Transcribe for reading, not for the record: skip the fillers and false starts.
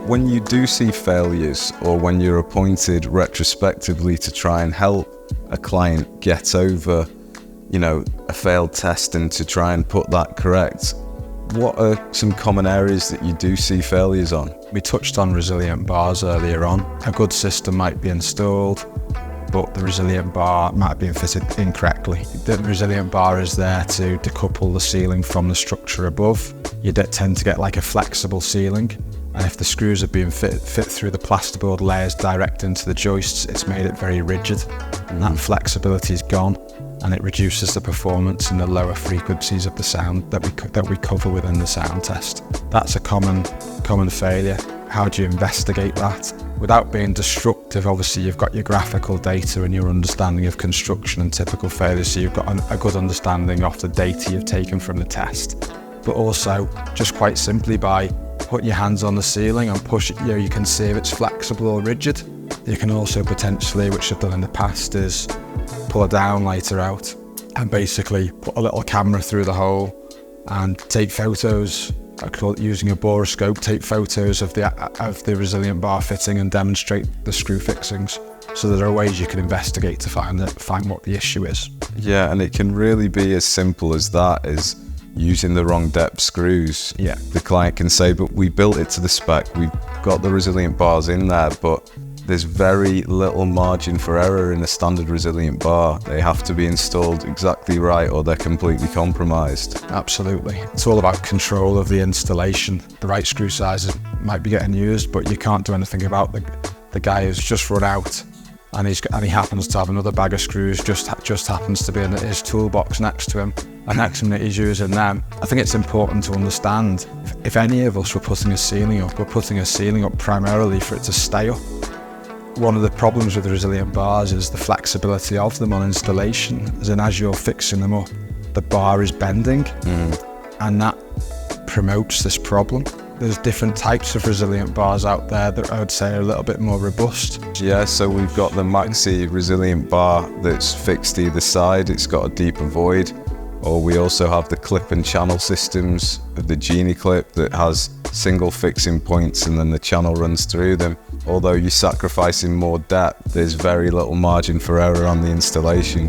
When you do see failures, or when you're appointed retrospectively to try and help a client get over, a failed test and to try and put that correct, what are some common areas that you do see failures on? We touched on resilient bars earlier on. A good system might be installed, but the resilient bar might have been fitted incorrectly. The resilient bar is there to decouple the ceiling from the structure above. You tend to get like a flexible ceiling, and if the screws are being fit through the plasterboard layers direct into the joists, it's made it very rigid, and that flexibility is gone, and it reduces the performance in the lower frequencies of the sound that we cover within the sound test. That's a common failure. How do you investigate that? Without being destructive, obviously you've got your graphical data and your understanding of construction and typical failures, so you've got a good understanding of the data you've taken from the test. But also, just quite simply by putting your hands on the ceiling and push it, you can see if it's flexible or rigid. You can also potentially, which I've done in the past, is pull a downlighter out and basically put a little camera through the hole and take photos. I call it using a boroscope, take photos of the resilient bar fitting and demonstrate the screw fixings. So there are ways you can investigate to find what the issue is. Yeah, and it can really be as simple as that, is using the wrong depth screws. Yeah. The client can say, but we built it to the spec, we've got the resilient bars in there, but there's very little margin for error in a standard resilient bar. They have to be installed exactly right or they're completely compromised. Absolutely. It's all about control of the installation. The right screw sizes might be getting used, but you can't do anything about the guy who's just run out and he happens to have another bag of screws just happens to be in his toolbox next to him, and next minute he's using them. I think it's important to understand, if any of us were putting a ceiling up, we're putting a ceiling up primarily for it to stay up. One of the problems with the resilient bars is the flexibility of them on installation, as in as you're fixing them up, the bar is bending, and that promotes this problem. There's different types of resilient bars out there that I would say are a little bit more robust. Yeah, so we've got the Maxi resilient bar that's fixed either side, it's got a deeper void, or we also have the clip and channel systems of the Genie clip that has single fixing points and then the channel runs through them. Although you're sacrificing more depth, there's very little margin for error on the installation.